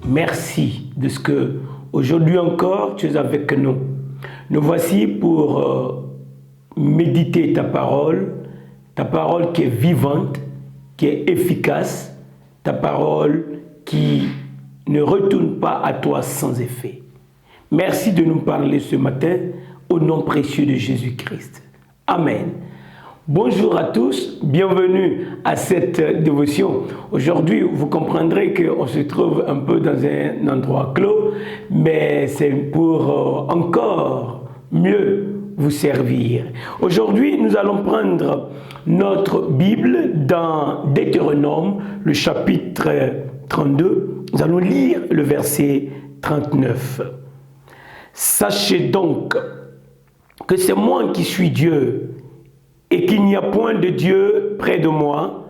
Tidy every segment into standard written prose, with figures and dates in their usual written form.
Merci de ce que aujourd'hui encore tu es avec nous. Nous voici pour méditer ta parole qui est vivante, qui est efficace, ta parole qui ne retourne pas à toi sans effet. Merci de nous parler ce matin au nom précieux de Jésus-Christ. Amen. Bonjour à tous, bienvenue à cette dévotion. Aujourd'hui, vous comprendrez qu'on se trouve un peu dans un endroit clos, mais c'est pour encore mieux vous servir. Aujourd'hui, nous allons prendre notre Bible dans Deutéronome, le chapitre 32. Nous allons lire le verset 39. Sachez donc que c'est moi qui suis Dieu, et qu'il n'y a point de Dieu près de moi.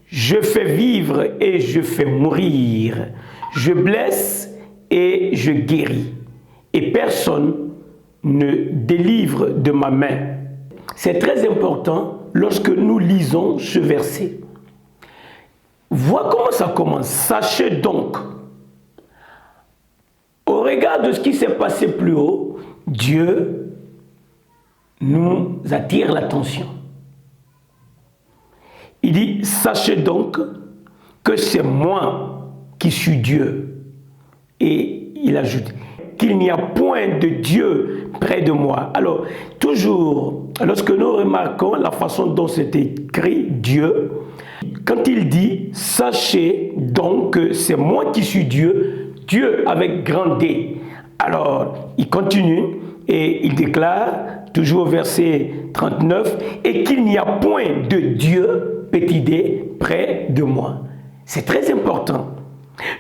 Je fais vivre et je fais mourir. Je blesse et je guéris. Et personne ne délivre de ma main. C'est très important lorsque nous lisons ce verset. Vois comment ça commence. Sachez donc. Au regard de ce qui s'est passé plus haut, Dieu nous attire l'attention. Il dit, sachez donc que c'est moi qui suis Dieu. Et il ajoute, qu'il n'y a point de Dieu près de moi. Alors, toujours, lorsque nous remarquons la façon dont c'est écrit Dieu, quand il dit, sachez donc que c'est moi qui suis Dieu, Dieu avec grand D. Alors, il continue et il déclare, toujours au verset 39, et qu'il n'y a point de Dieu, petit d, près de moi. C'est très important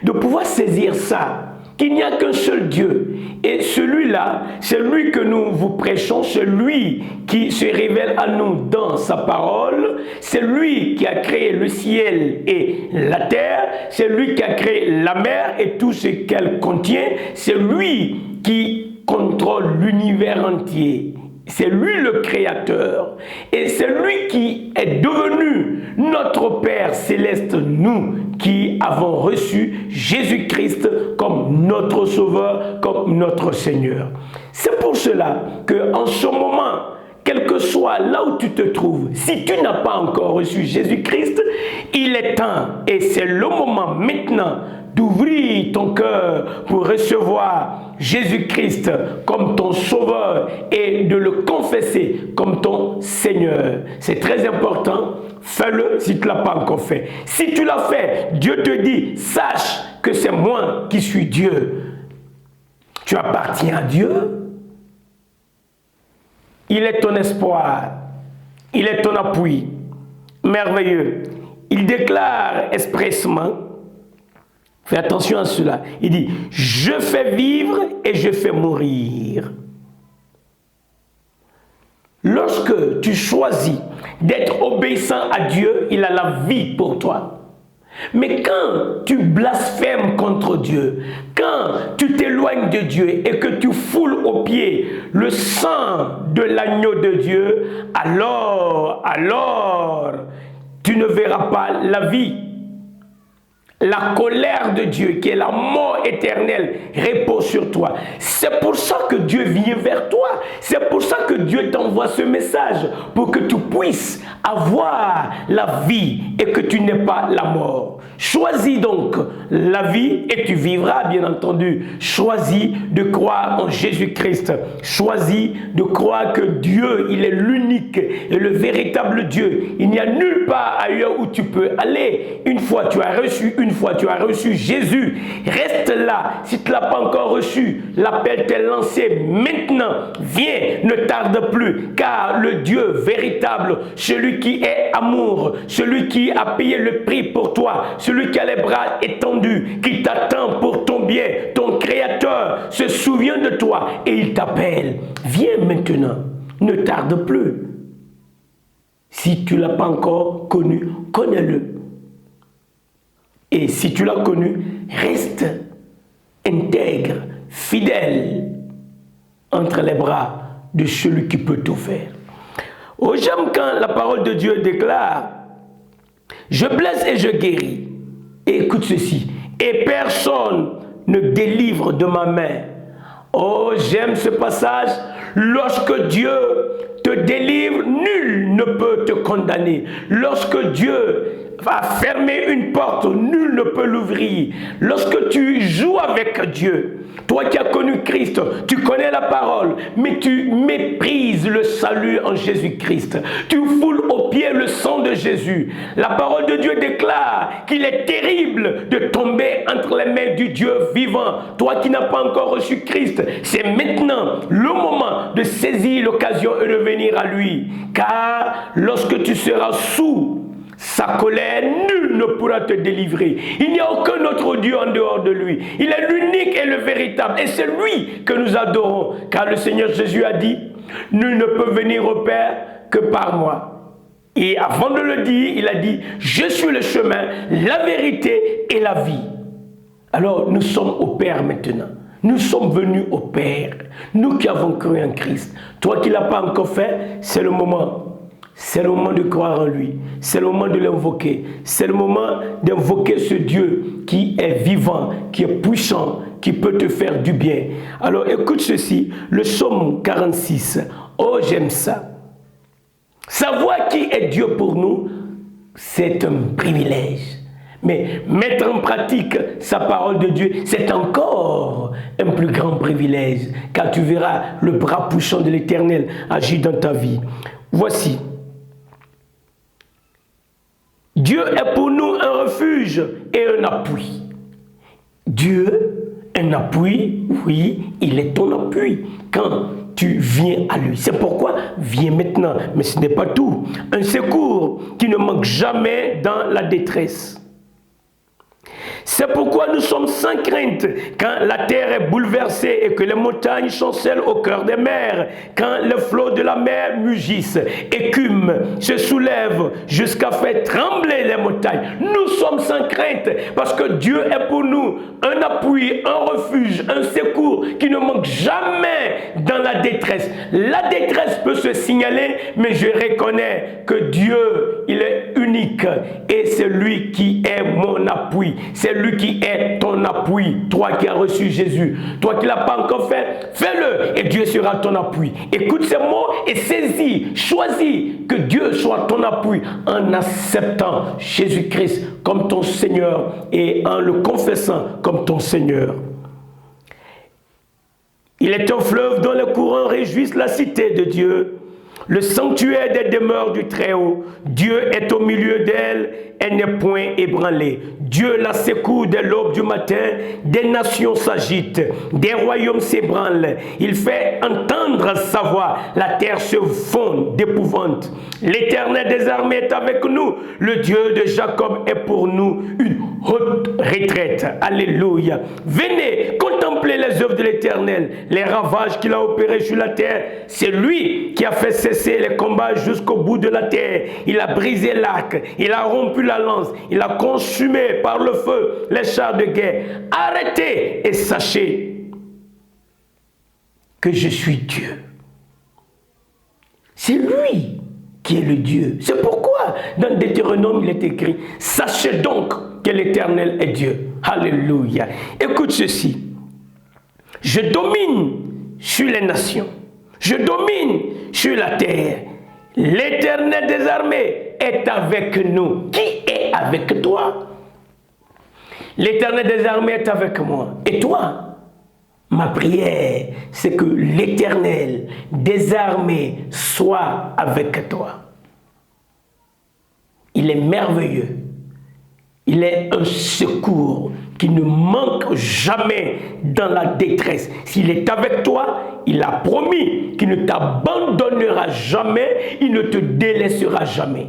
de pouvoir saisir ça, qu'il n'y a qu'un seul Dieu. Et celui-là, c'est lui que nous vous prêchons, c'est lui qui se révèle à nous dans sa parole, c'est lui qui a créé le ciel et la terre, c'est lui qui a créé la mer et tout ce qu'elle contient, c'est lui qui contrôle l'univers entier. C'est lui le créateur et c'est lui qui est devenu notre Père céleste, nous qui avons reçu Jésus-Christ comme notre Sauveur, comme notre Seigneur. C'est pour cela qu'en ce moment, quel que soit là où tu te trouves, si tu n'as pas encore reçu Jésus-Christ, il est temps et c'est le moment maintenant d'ouvrir ton cœur pour recevoir Jésus-Christ comme ton sauveur et de le confesser comme ton Seigneur. C'est très important, fais-le si tu ne l'as pas encore fait. Si tu l'as fait, Dieu te dit, sache que c'est moi qui suis Dieu. Tu appartiens à Dieu. Il est ton espoir, il est ton appui. Merveilleux. Il déclare expressement, fais attention à cela, il dit, je fais vivre et je fais mourir. Lorsque tu choisis d'être obéissant à Dieu, il a la vie pour toi. Mais quand tu blasphèmes contre Dieu, quand tu t'éloignes de Dieu et que tu foules aux pieds le sang de l'agneau de Dieu, alors, tu ne verras pas la vie. La colère de Dieu, qui est la mort éternelle, repose sur toi. C'est pour ça que Dieu vient vers toi. C'est pour ça que Dieu t'envoie ce message, pour que tu puisses avoir la vie et que tu n'aies pas la mort. Choisis donc la vie et tu vivras, bien entendu. Choisis de croire en Jésus-Christ. Choisis de croire que Dieu, il est l'unique et le véritable Dieu. Il n'y a nulle part ailleurs où tu peux aller. Une fois tu as reçu Jésus, reste là. Si tu ne l'as pas encore reçu, l'appel t'est lancé maintenant. Viens, ne tarde plus, car le Dieu véritable, celui qui est amour, celui qui a payé le prix pour toi, celui qui a les bras étendus, qui t'attend pour ton bien, ton Créateur se souvient de toi et il t'appelle. Viens maintenant, ne tarde plus. Si tu ne l'as pas encore connu, connais-le. Et si tu l'as connu, reste intègre, fidèle entre les bras de celui qui peut tout faire. Oh, j'aime quand la parole de Dieu déclare, je blesse et je guéris. Et écoute ceci, et personne ne délivre de ma main. Oh, j'aime ce passage. Lorsque Dieu te délivre, nul ne peut te condamner. Lorsque Dieu va fermer une porte, nul ne peut l'ouvrir. Lorsque tu joues avec Dieu, toi qui as connu Christ, tu connais la parole, mais tu méprises le salut en Jésus-Christ. Tu foules aux pieds le sang de Jésus. La parole de Dieu déclare qu'il est terrible de tomber entre les mains du Dieu vivant. Toi qui n'as pas encore reçu Christ, c'est maintenant le moment de saisir l'occasion et de venir à lui. Car lorsque tu seras sous sa colère, nul ne pourra te délivrer. Il n'y a aucun autre Dieu en dehors de lui. Il est l'unique et le véritable. Et c'est lui que nous adorons. Car le Seigneur Jésus a dit, nul ne peut venir au Père que par moi. Et avant de le dire, il a dit, je suis le chemin, la vérité et la vie. Alors nous sommes au Père maintenant. Nous sommes venus au Père. Nous qui avons cru en Christ. Toi qui ne l'as pas encore fait, c'est le moment. C'est le moment de croire en lui. C'est le moment de l'invoquer. C'est le moment d'invoquer ce Dieu qui est vivant, qui est puissant, qui peut te faire du bien. Alors écoute ceci, le psaume 46. Oh, j'aime ça. Savoir qui est Dieu pour nous, c'est un privilège. Mais mettre en pratique sa parole de Dieu, c'est encore un plus grand privilège. Car tu verras le bras puissant de l'Éternel agir dans ta vie. Voici. Dieu est pour nous un refuge et un appui. Dieu, un appui, oui, il est ton appui quand tu viens à lui. C'est pourquoi viens maintenant. Mais ce n'est pas tout. Un secours qui ne manque jamais dans la détresse. C'est pourquoi nous sommes sans crainte quand la terre est bouleversée et que les montagnes chancellent au cœur des mers, quand les flots de la mer mugissent, écument, se soulèvent jusqu'à faire trembler les montagnes. Nous sommes sans crainte parce que Dieu est pour nous un appui, un refuge, un secours qui ne manque jamais dans la détresse. La détresse peut se signaler, mais je reconnais que Dieu, il est unique et c'est lui qui est mon appui. C'est lui qui est ton appui, toi qui as reçu Jésus. Toi qui ne l'as pas encore fait, fais-le et Dieu sera ton appui. Écoute ces mots et saisis, choisis que Dieu soit ton appui en acceptant Jésus-Christ comme ton Seigneur et en le confessant comme ton Seigneur. Il est un fleuve dont les courants réjouissent la cité de Dieu. Le sanctuaire des demeures du Très-Haut. Dieu est au milieu d'elle, elle n'est point ébranlée. Dieu la secoue dès l'aube du matin, des nations s'agitent, des royaumes s'ébranlent. Il fait entendre sa voix, la terre se fond d'épouvante. L'Éternel des armées est avec nous, le Dieu de Jacob est pour nous une haute retraite. Alléluia. Venez contempler les œuvres de l'Éternel, les ravages qu'il a opérés sur la terre. C'est lui qui a fait cesser les combats jusqu'au bout de la terre. Il a brisé l'arc, il a rompu la lance, il a consumé par le feu les chars de guerre. Arrêtez et sachez que je suis Dieu. C'est lui qui est le Dieu. C'est pourquoi dans Deutéronome il est écrit, sachez donc que l'Éternel est Dieu. Alléluia. Écoute ceci. Je domine sur les nations. Je domine sur la terre. L'Éternel des armées est avec nous. Qui est avec toi? L'Éternel des armées est avec moi. Et toi? Ma prière, c'est que l'Éternel des armées soit avec toi. Il est merveilleux. Il est un secours qui ne manque jamais dans la détresse. S'il est avec toi, il a promis qu'il ne t'abandonnera jamais, il ne te délaissera jamais.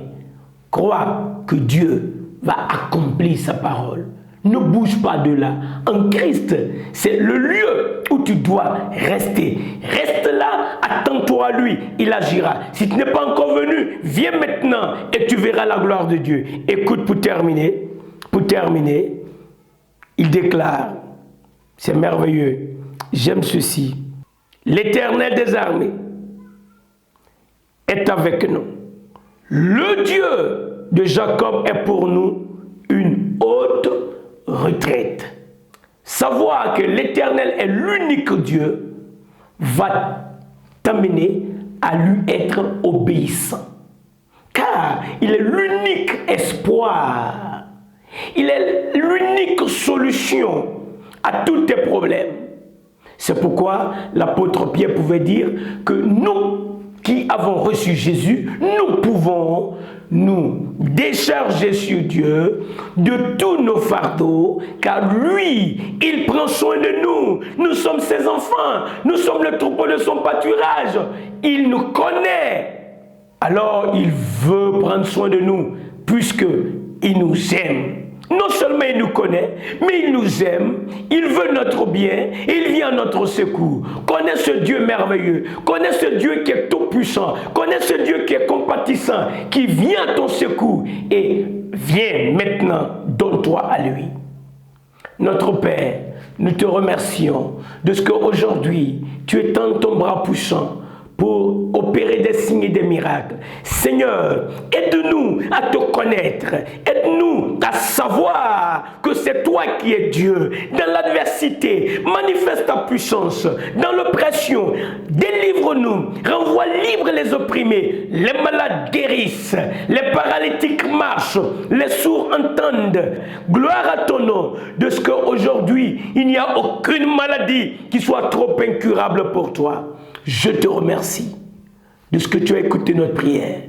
Crois que Dieu va accomplir sa parole. Ne bouge pas de là. En Christ, c'est le lieu où tu dois rester. Reste là, attends-toi à lui, il agira. Si tu n'es pas encore venu, viens maintenant et tu verras la gloire de Dieu. Écoute, pour terminer, il déclare, c'est merveilleux, j'aime ceci. L'Éternel des armées est avec nous. Le Dieu de Jacob est pour nous une haute retraite. savoir que l'Éternel est l'unique Dieu va t'amener à lui être obéissant. Car il est l'unique espoir. Il est l'unique solution à tous tes problèmes. C'est pourquoi l'apôtre Pierre pouvait dire que nous qui avons reçu Jésus, nous pouvons nous décharger sur Dieu de tous nos fardeaux, car lui, il prend soin de nous. Nous sommes ses enfants, nous sommes le troupeau de son pâturage. Il nous connaît, alors il veut prendre soin de nous, puisqu'il nous aime. Non seulement il nous connaît, mais il nous aime, il veut notre bien, et il vient à notre secours. Connais ce Dieu merveilleux, connais ce Dieu qui est tout-puissant, connais ce Dieu qui est compatissant, qui vient à ton secours, et viens maintenant, donne-toi à lui. Notre Père, nous te remercions de ce qu'aujourd'hui, tu étends ton bras puissant pour opérer des signes et des miracles. Seigneur, aide-nous à te connaître. Aide-nous à savoir que c'est toi qui es Dieu. Dans l'adversité, manifeste ta puissance. Dans l'oppression, délivre-nous. Renvoie libre les opprimés. Les malades guérissent. Les paralytiques marchent. Les sourds entendent. Gloire à ton nom. De ce qu'aujourd'hui, il n'y a aucune maladie qui soit trop incurable pour toi. Je te remercie de ce que tu as écouté notre prière.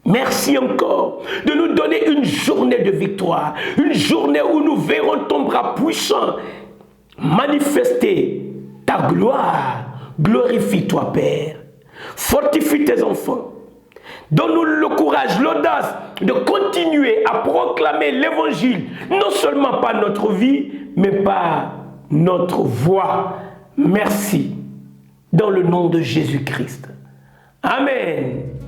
Merci encore de nous donner une journée de victoire, une journée où nous verrons ton bras puissant manifester ta gloire. Glorifie-toi, Père. Fortifie tes enfants. Donne-nous le courage, l'audace de continuer à proclamer l'évangile, non seulement par notre vie, mais par notre voix. Merci. Dans le nom de Jésus-Christ. Amen.